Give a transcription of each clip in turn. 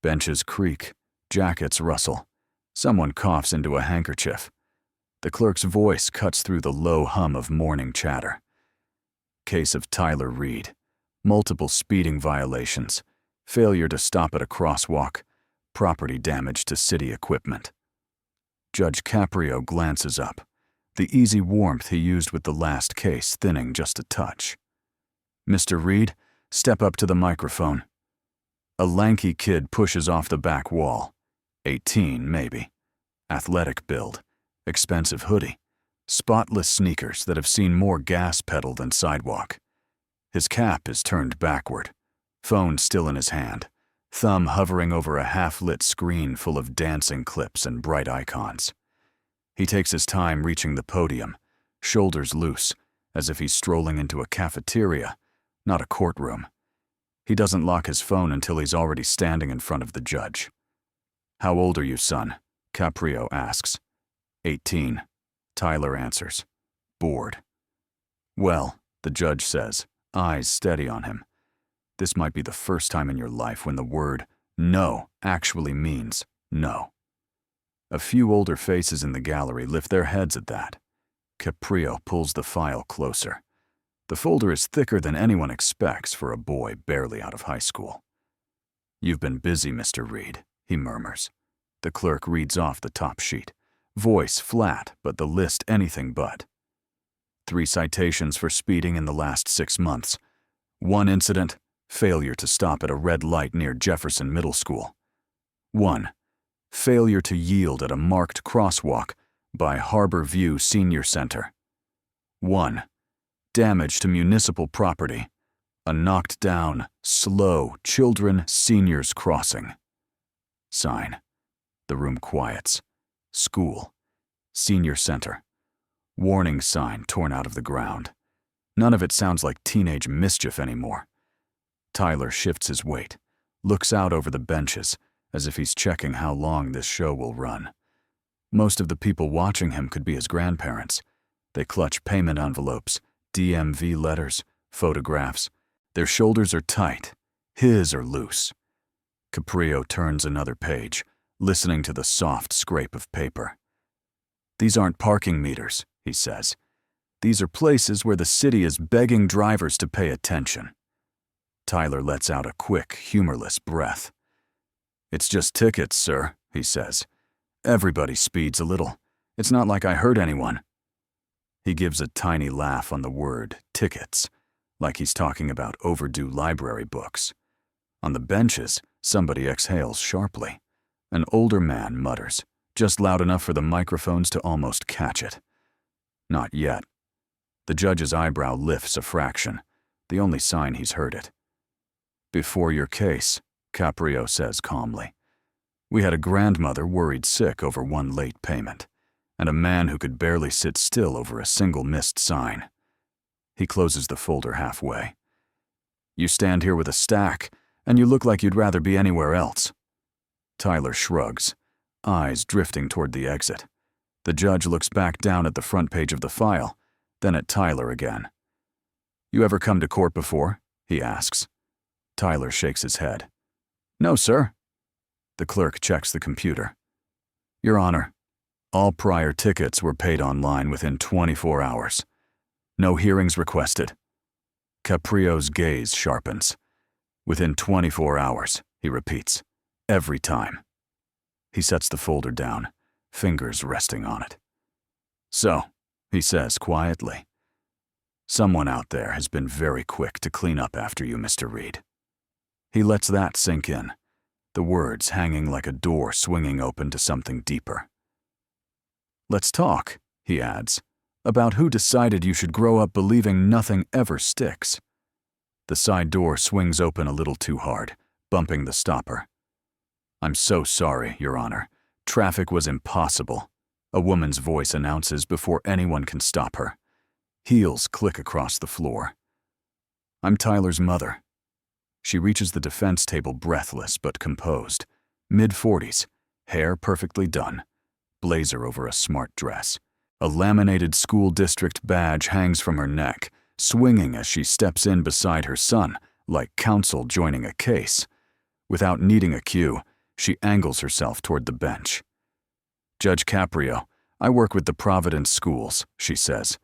Benches creak, jackets rustle. Someone coughs into a handkerchief. The clerk's voice cuts through the low hum of morning chatter. Case of Tyler Reed. Multiple speeding violations. Failure to stop at a crosswalk. Property damage to city equipment. Judge Caprio glances up, the easy warmth he used with the last case thinning just a touch. "Mr. Reed, step up to the microphone." A lanky kid pushes off the back wall. 18, maybe. Athletic build, expensive hoodie, spotless sneakers that have seen more gas pedal than sidewalk. His cap is turned backward, phone still in his hand, thumb hovering over a half-lit screen full of dancing clips and bright icons. He takes his time reaching the podium, shoulders loose, as if he's strolling into a cafeteria, not a courtroom. He doesn't lock his phone until he's already standing in front of the judge. "How old are you, son?" Caprio asks. 18, Tyler answers, bored. "Well," the judge says, eyes steady on him, "this might be the first time in your life when the word no actually means no." A few older faces in the gallery lift their heads at that. Caprio pulls the file closer. The folder is thicker than anyone expects for a boy barely out of high school. "You've been busy, Mr. Reed," he murmurs. The clerk reads off the top sheet, voice flat, but the list anything but. 3 citations for speeding in the last 6 months. 1 incident, failure to stop at a red light near Jefferson Middle School. 1. Failure to yield at a marked crosswalk by Harbor View Senior Center. 1. Damage to municipal property, a knocked-down, slow children seniors crossing. Sign. The room quiets. School. Senior Center. Warning sign torn out of the ground. None of it sounds like teenage mischief anymore. Tyler shifts his weight, looks out over the benches, as if he's checking how long this show will run. Most of the people watching him could be his grandparents. They clutch payment envelopes, DMV letters, photographs. Their shoulders are tight, his are loose. Caprio turns another page, listening to the soft scrape of paper. "These aren't parking meters," he says. "These are places where the city is begging drivers to pay attention." Tyler lets out a quick, humorless breath. "It's just tickets, sir," he says. "Everybody speeds a little. It's not like I hurt anyone." He gives a tiny laugh on the word tickets, like he's talking about overdue library books. On the benches, somebody exhales sharply. An older man mutters, just loud enough for the microphones to almost catch it. "Not yet." The judge's eyebrow lifts a fraction, the only sign he's heard it. "Before your case," Caprio says calmly, "we had a grandmother worried sick over 1 late payment, and a man who could barely sit still over a single missed sign." He closes the folder halfway. "You stand here with a stack, and you look like you'd rather be anywhere else." Tyler shrugs, eyes drifting toward the exit. The judge looks back down at the front page of the file, then at Tyler again. "You ever come to court before?" he asks. Tyler shakes his head. "No, sir." The clerk checks the computer. "Your Honor, all prior tickets were paid online within 24 hours. No hearings requested." Caprio's gaze sharpens. "Within 24 hours, he repeats. Every time." He sets the folder down, fingers resting on it. "So," he says quietly, "someone out there has been very quick to clean up after you, Mr. Reed." He lets that sink in, the words hanging like a door swinging open to something deeper. "Let's talk," he adds, "about who decided you should grow up believing nothing ever sticks." The side door swings open a little too hard, bumping the stopper. "I'm so sorry, Your Honor. Traffic was impossible," a woman's voice announces before anyone can stop her. Heels click across the floor. "I'm Tyler's mother." She reaches the defense table breathless but composed. Mid-40s, hair perfectly done, blazer over a smart dress. A laminated school district badge hangs from her neck, swinging as she steps in beside her son, like counsel joining a case. Without needing a cue, She angles herself toward the bench. Judge Caprio, I work with the Providence schools, she says.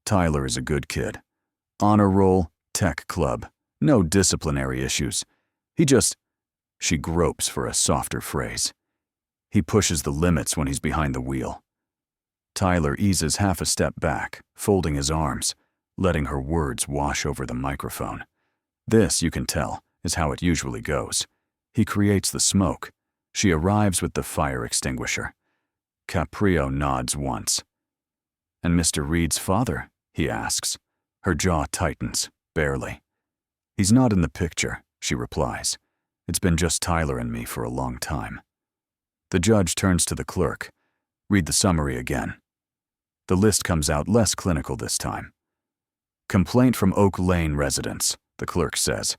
Tyler is a good kid. Honor roll, tech club, no disciplinary issues. He just… She gropes for a softer phrase. He pushes the limits when he's behind the wheel. Tyler eases half a step back, folding his arms, letting her words wash over the microphone. This, you can tell, is how it usually goes. He creates the smoke. She arrives with the fire extinguisher. Caprio nods once. And Mr. Reed's father? He asks. Her jaw tightens, barely. He's not in the picture, she replies. It's been just Tyler and me for a long time. The judge turns to the clerk. Read the summary again. The list comes out less clinical this time. Complaint from Oak Lane residents, the clerk says.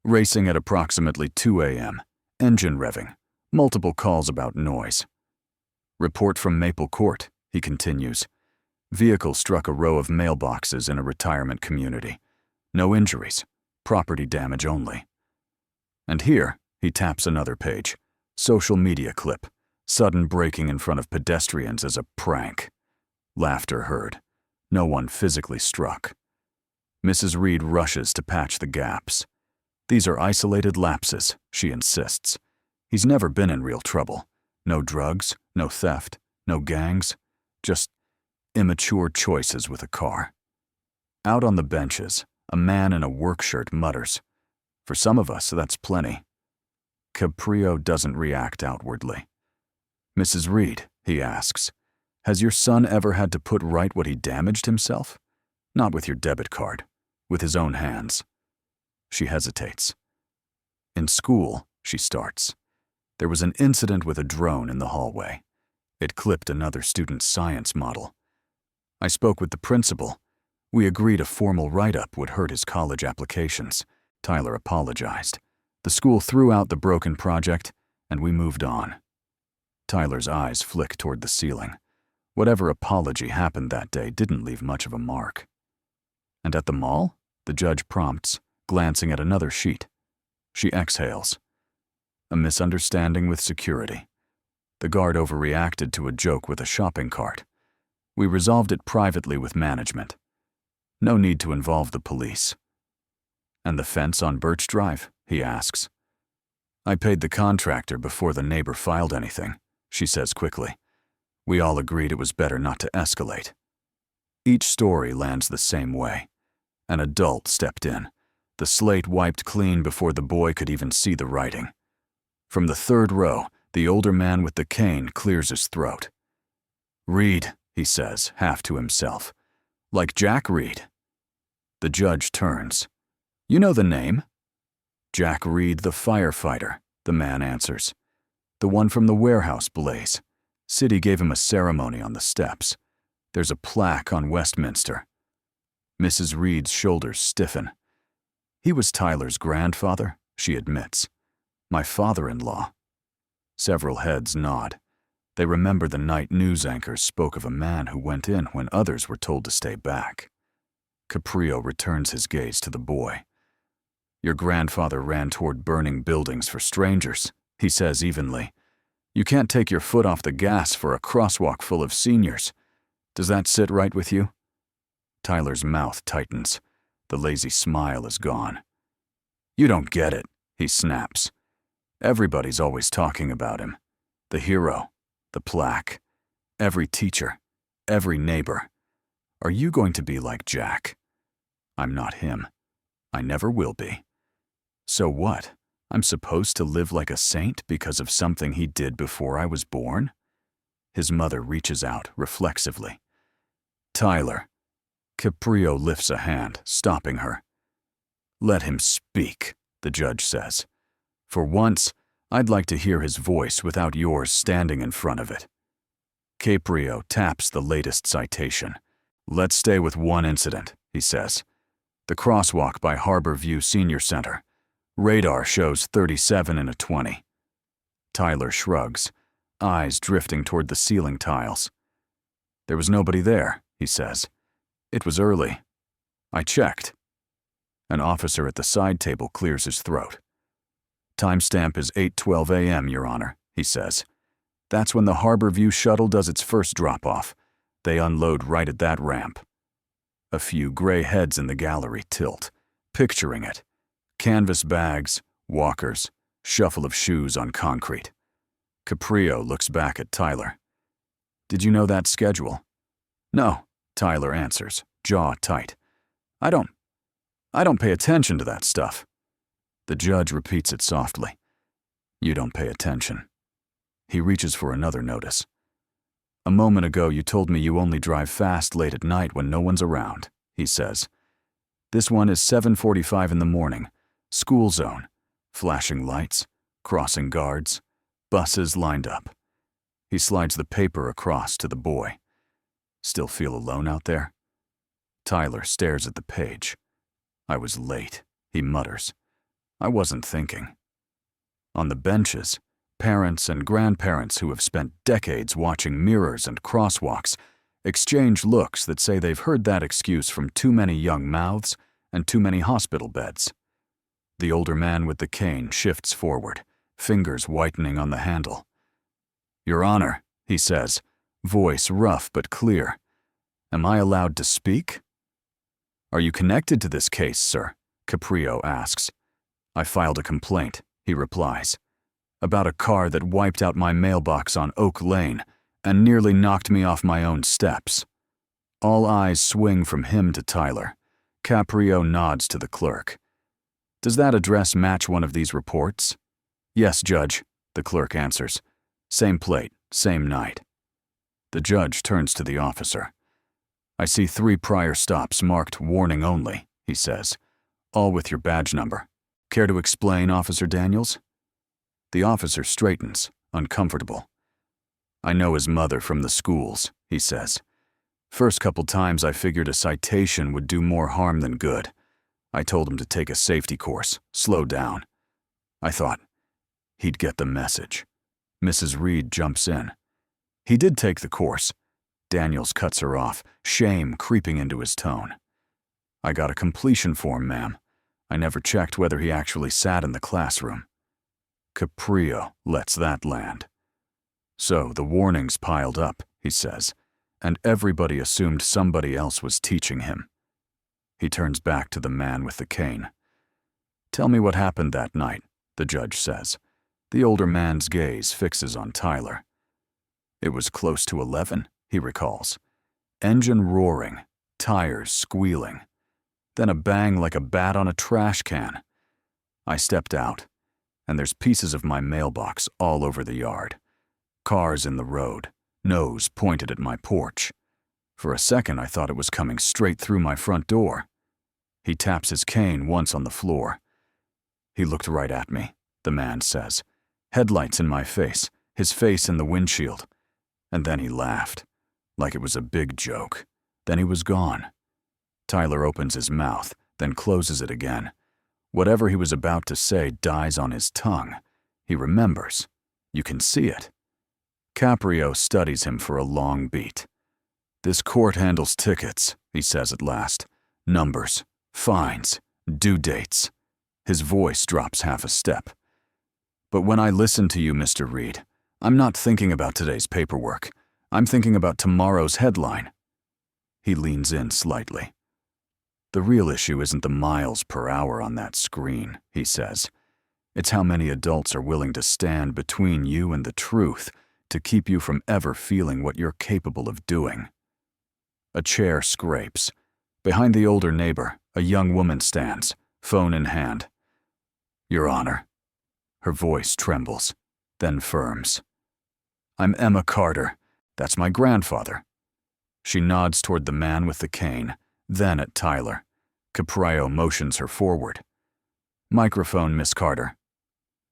Racing at approximately 2 a.m. Engine revving. Multiple calls about noise. Report from Maple Court, he continues. Vehicle struck a row of mailboxes in a retirement community. No injuries. Property damage only. And here, he taps another page. Social media clip. Sudden braking in front of pedestrians as a prank. Laughter heard. No one physically struck. Mrs. Reed rushes to patch the gaps. These are isolated lapses, she insists. He's never been in real trouble. No drugs, no theft, no gangs. Just immature choices with a car. Out on the benches, a man in a work shirt mutters. For some of us, that's plenty. Caprio doesn't react outwardly. Mrs. Reed, he asks, has your son ever had to put right what he damaged himself? Not with your debit card, with his own hands. She hesitates. In school, she starts. There was an incident with a drone in the hallway. It clipped another student's science model. I spoke with the principal. We agreed a formal write-up would hurt his college applications. Tyler apologized. The school threw out the broken project, and we moved on. Tyler's eyes flick toward the ceiling. Whatever apology happened that day didn't leave much of a mark. And at the mall? The judge prompts, glancing at another sheet. She exhales. A misunderstanding with security. The guard overreacted to a joke with a shopping cart. We resolved it privately with management. No need to involve the police. And the fence on Birch Drive? He asks. I paid the contractor before the neighbor filed anything, she says quickly. We all agreed it was better not to escalate. Each story lands the same way. An adult stepped in. The slate wiped clean before the boy could even see the writing. From the third row, the older man with the cane clears his throat. Reed, he says, half to himself. Like Jack Reed. The judge turns. You know the name? Jack Reed, the firefighter, the man answers. The one from the warehouse blaze. City gave him a ceremony on the steps. There's a plaque on Westminster. Mrs. Reed's shoulders stiffen. He was Tyler's grandfather, she admits. My father-in-law. Several heads nod. They remember the night news anchors spoke of a man who went in when others were told to stay back. Caprio returns his gaze to the boy. Your grandfather ran toward burning buildings for strangers, he says evenly. You can't take your foot off the gas for a crosswalk full of seniors. Does that sit right with you? Tyler's mouth tightens. The lazy smile is gone. You don't get it, he snaps. Everybody's always talking about him. The hero, the plaque, every teacher, every neighbor. Are you going to be like Jack? I'm not him. I never will be. So what? I'm supposed to live like a saint because of something he did before I was born? His mother reaches out reflexively. Tyler. Caprio lifts a hand, stopping her. Let him speak, the judge says. For once, I'd like to hear his voice without yours standing in front of it. Caprio taps the latest citation. Let's stay with one incident, he says. The crosswalk by Harbor View Senior Center. Radar shows 37 in a 20. Tyler shrugs, eyes drifting toward the ceiling tiles. There was nobody there, he says. It was early. I checked. An officer at the side table clears his throat. Timestamp is 8:12 a.m., Your Honor, he says. That's when the Harborview shuttle does its first drop-off. They unload right at that ramp. A few gray heads in the gallery tilt, picturing it. Canvas bags, walkers, shuffle of shoes on concrete. Caprio looks back at Tyler. Did you know that schedule? No, Tyler answers, jaw tight. I don't pay attention to that stuff. The judge repeats it softly. You don't pay attention. He reaches for another notice. A moment ago you told me you only drive fast late at night when no one's around, he says. This one is 7:45 in the morning, school zone, flashing lights, crossing guards, buses lined up. He slides the paper across to the boy. Still feel alone out there? Tyler stares at the page. I was late, he mutters. I wasn't thinking. On the benches, parents and grandparents who have spent decades watching mirrors and crosswalks exchange looks that say they've heard that excuse from too many young mouths and too many hospital beds. The older man with the cane shifts forward, fingers whitening on the handle. Your Honor, he says, voice rough but clear. Am I allowed to speak? Are you connected to this case, sir? Caprio asks. I filed a complaint, he replies, about a car that wiped out my mailbox on Oak Lane and nearly knocked me off my own steps. All eyes swing from him to Tyler. Caprio nods to the clerk. Does that address match one of these reports? Yes, Judge, the clerk answers. Same plate, same night. The judge turns to the officer. I see 3 prior stops marked warning only, he says, all with your badge number. Care to explain, Officer Daniels? The officer straightens, uncomfortable. I know his mother from the schools, he says. First couple times I figured a citation would do more harm than good. I told him to take a safety course, slow down. I thought he'd get the message. Mrs. Reed jumps in. He did take the course. Daniels cuts her off, shame creeping into his tone. I got a completion form, ma'am. I never checked whether he actually sat in the classroom. Caprio lets that land. So the warnings piled up, he says, and everybody assumed somebody else was teaching him. He turns back to the man with the cane. Tell me what happened that night, the judge says. The older man's gaze fixes on Tyler. It was close to 11, he recalls. Engine roaring, tires squealing. Then a bang like a bat on a trash can. I stepped out, and there's pieces of my mailbox all over the yard. Cars in the road, nose pointed at my porch. For a second I thought it was coming straight through my front door. He taps his cane once on the floor. He looked right at me, the man says. Headlights in my face, his face in the windshield. And then he laughed, like it was a big joke. Then he was gone. Tyler opens his mouth, then closes it again. Whatever he was about to say dies on his tongue. He remembers. You can see it. Caprio studies him for a long beat. This court handles tickets, he says at last. Numbers, fines, due dates. His voice drops half a step. But when I listen to you, Mr. Reed, I'm not thinking about today's paperwork. I'm thinking about tomorrow's headline. He leans in slightly. The real issue isn't the miles per hour on that screen, he says. It's how many adults are willing to stand between you and the truth to keep you from ever feeling what you're capable of doing. A chair scrapes. Behind the older neighbor, a young woman stands, phone in hand. Your Honor. Her voice trembles, then firms. I'm Emma Carter. That's my grandfather. She nods toward the man with the cane, then at Tyler. Caprio motions her forward. Microphone, Miss Carter.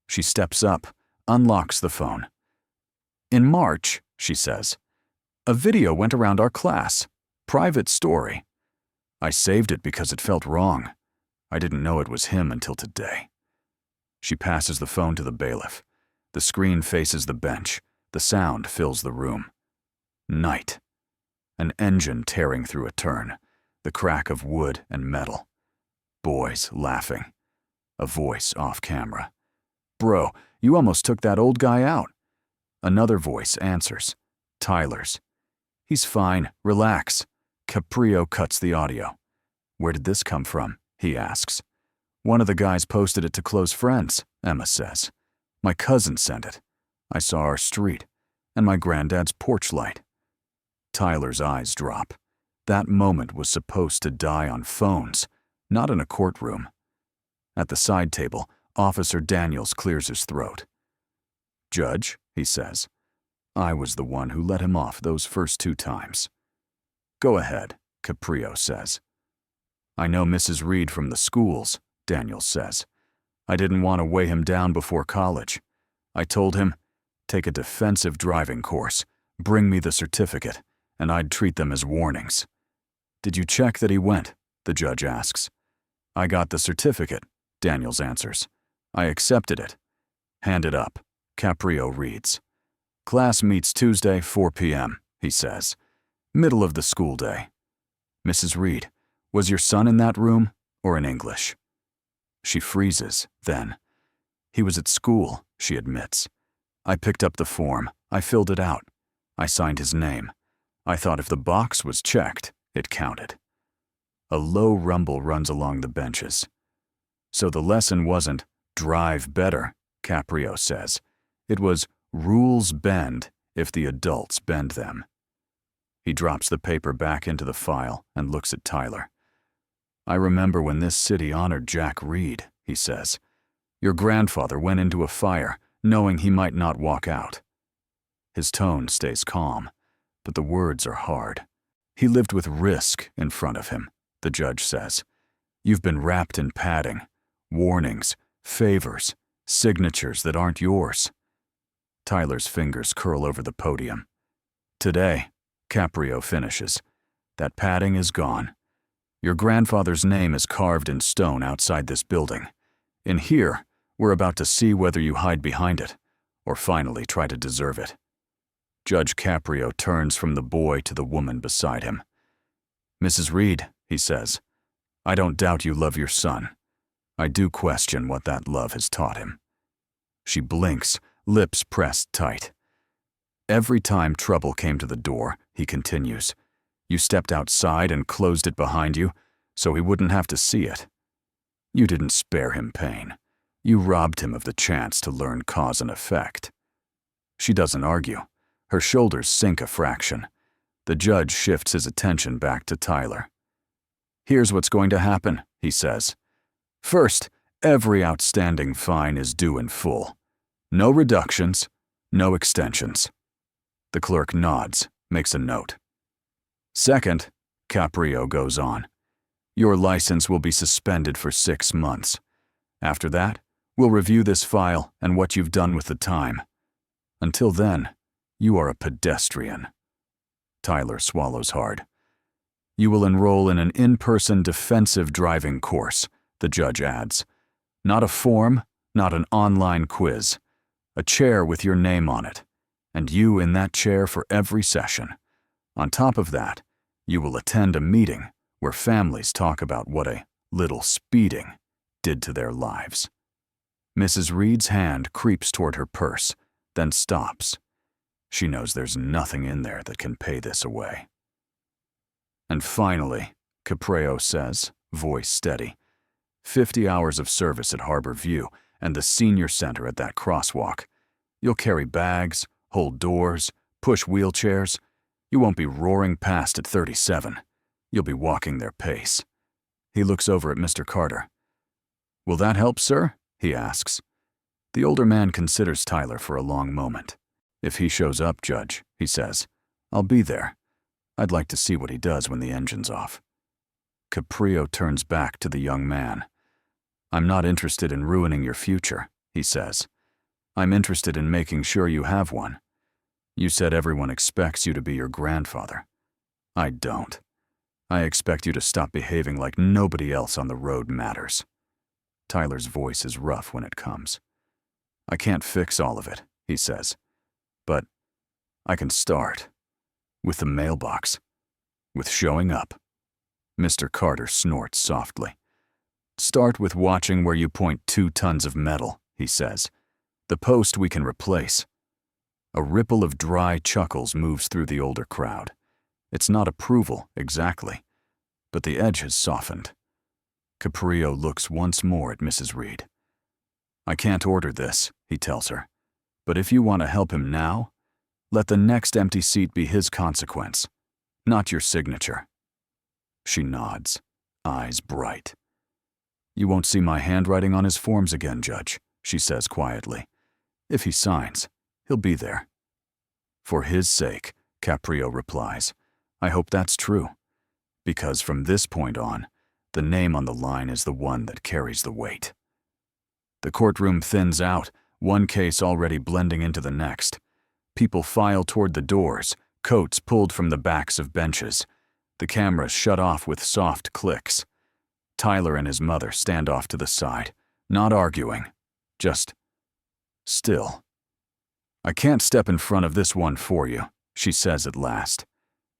She steps up, unlocks the phone. In March, she says, a video went around our class. Private story. I saved it because it felt wrong. I didn't know it was him until today. She passes the phone to the bailiff. The screen faces the bench. The sound fills the room. Night. An engine tearing through a turn. The crack of wood and metal. Boys laughing. A voice off camera. Bro, you almost took that old guy out. Another voice answers. Tyler's. He's fine, relax. Caprio cuts the audio. Where did this come from? He asks. One of the guys posted it to close friends, Emma says. My cousin sent it. I saw our street, and my granddad's porch light. Tyler's eyes drop. That moment was supposed to die on phones, not in a courtroom. At the side table, Officer Daniels clears his throat. Judge, he says, I was the one who let him off those first 2 times. Go ahead, Caprio says. I know Mrs. Reed from the schools, Daniels says. I didn't want to weigh him down before college. I told him, take a defensive driving course, bring me the certificate, and I'd treat them as warnings. Did you check that he went? The judge asks. I got the certificate, Daniels answers. I accepted it. Hand it up, Caprio reads. Class meets Tuesday, 4 p.m., he says. Middle of the school day. Mrs. Reed, was your son in that room or in English? She freezes, then. He was at school, she admits. I picked up the form. I filled it out. I signed his name. I thought if the box was checked, it counted. A low rumble runs along the benches. So the lesson wasn't drive better, Caprio says. It was rules bend if the adults bend them. He drops the paper back into the file and looks at Tyler. I remember when this city honored Jack Reed, he says. Your grandfather went into a fire, knowing he might not walk out. His tone stays calm, but the words are hard. He lived with risk in front of him, the judge says. You've been wrapped in padding, warnings, favors, signatures that aren't yours. Tyler's fingers curl over the podium. Today, Caprio finishes. That padding is gone. Your grandfather's name is carved in stone outside this building. In here, we're about to see whether you hide behind it, or finally try to deserve it. Judge Caprio turns from the boy to the woman beside him. Mrs. Reed, he says, I don't doubt you love your son. I do question what that love has taught him. She blinks, lips pressed tight. Every time trouble came to the door, he continues, you stepped outside and closed it behind you, so he wouldn't have to see it. You didn't spare him pain. You robbed him of the chance to learn cause and effect. She doesn't argue. Her shoulders sink a fraction. The judge shifts his attention back to Tyler. Here's what's going to happen, he says. First, every outstanding fine is due in full. No reductions, no extensions. The clerk nods, makes a note. Second, Caprio goes on. Your license will be suspended for 6 months. After that, we'll review this file and what you've done with the time. Until then, you are a pedestrian. Tyler swallows hard. You will enroll in an in-person defensive driving course, the judge adds. Not a form, not an online quiz. A chair with your name on it, and you in that chair for every session. On top of that, you will attend a meeting where families talk about what a little speeding did to their lives. Mrs. Reed's hand creeps toward her purse, then stops. She knows there's nothing in there that can pay this away. And finally, Caprio says, voice steady, 50 hours of service at Harbor View and the senior center at that crosswalk. You'll carry bags, hold doors, push wheelchairs. You won't be roaring past at 37. You'll be walking their pace. He looks over at Mr. Carter. Will that help, sir? He asks. The older man considers Tyler for a long moment. If he shows up, Judge, he says, I'll be there. I'd like to see what he does when the engine's off. Caprio turns back to the young man. I'm not interested in ruining your future, he says. I'm interested in making sure you have one. You said everyone expects you to be your grandfather. I don't. I expect you to stop behaving like nobody else on the road matters. Tyler's voice is rough when it comes. I can't fix all of it, he says. But I can start. With the mailbox. With showing up. Mr. Carter snorts softly. Start with watching where you point 2 tons of metal, he says. The post we can replace. A ripple of dry chuckles moves through the older crowd. It's not approval, exactly, but the edge has softened. Caprio looks once more at Mrs. Reed. I can't order this, he tells her, but if you want to help him now, let the next empty seat be his consequence, not your signature. She nods, eyes bright. You won't see my handwriting on his forms again, Judge, she says quietly. If he signs, he'll be there. For his sake, Caprio replies, I hope that's true, because from this point on, the name on the line is the one that carries the weight. The courtroom thins out, one case already blending into the next. People file toward the doors, coats pulled from the backs of benches. The cameras shut off with soft clicks. Tyler and his mother stand off to the side, not arguing, just still. I can't step in front of this one for you, she says at last.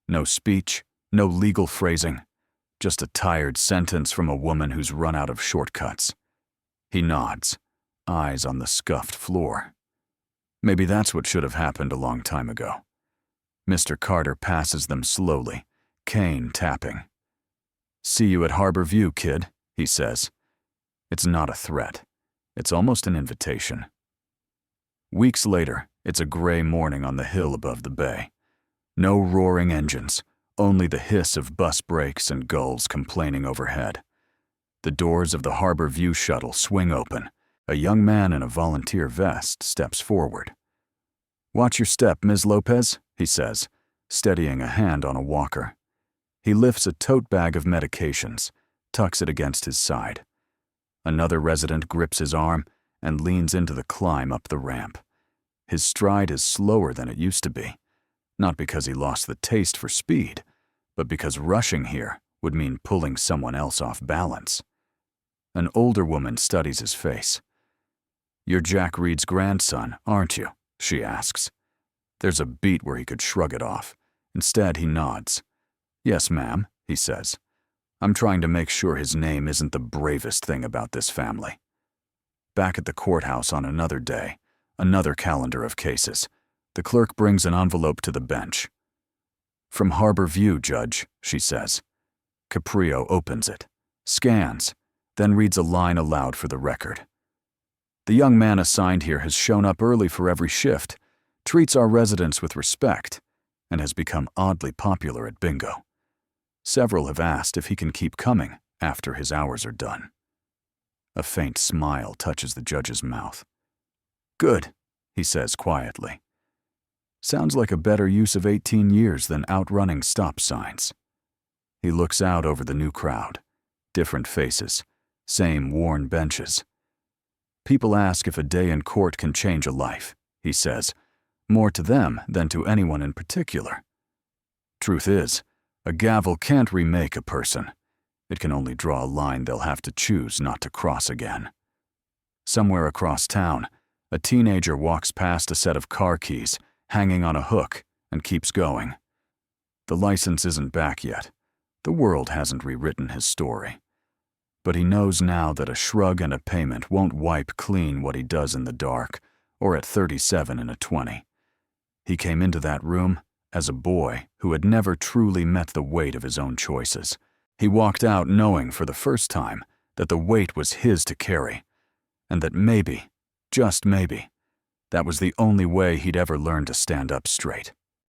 No speech, no legal phrasing, just a tired sentence from a woman who's run out of shortcuts. He nods, eyes on the scuffed floor. Maybe that's what should have happened a long time ago. Mr. Carter passes them slowly, cane tapping. See you at Harbor View, kid, he says. It's not a threat. It's almost an invitation. Weeks later, it's a gray morning on the hill above the bay. No roaring engines, only the hiss of bus brakes and gulls complaining overhead. The doors of the Harbor View shuttle swing open. A young man in a volunteer vest steps forward. Watch your step, Ms. Lopez, he says, steadying a hand on a walker. He lifts a tote bag of medications, tucks it against his side. Another resident grips his arm and leans into the climb up the ramp. His stride is slower than it used to be, not because he lost the taste for speed, but because rushing here would mean pulling someone else off balance. An older woman studies his face. You're Jack Reed's grandson, aren't you? She asks. There's a beat where he could shrug it off. Instead, he nods. Yes, ma'am, he says. I'm trying to make sure his name isn't the bravest thing about this family. Back at the courthouse on another day, another calendar of cases, the clerk brings an envelope to the bench. From Harbor View, Judge, she says. Caprio opens it, scans, then reads a line aloud for the record. The young man assigned here has shown up early for every shift, treats our residents with respect, and has become oddly popular at bingo. Several have asked if he can keep coming after his hours are done. A faint smile touches the judge's mouth. Good, he says quietly. Sounds like a better use of 18 years than outrunning stop signs. He looks out over the new crowd. Different faces, same worn benches. People ask if a day in court can change a life, he says, more to them than to anyone in particular. Truth is, a gavel can't remake a person. It can only draw a line they'll have to choose not to cross again. Somewhere across town, a teenager walks past a set of car keys hanging on a hook and keeps going. The license isn't back yet. The world hasn't rewritten his story. But he knows now that a shrug and a payment won't wipe clean what he does in the dark or at 37 and a 20. He came into that room as a boy who had never truly met the weight of his own choices. He walked out knowing for the first time that the weight was his to carry, and that maybe, just maybe, that was the only way he'd ever learn to stand up straight.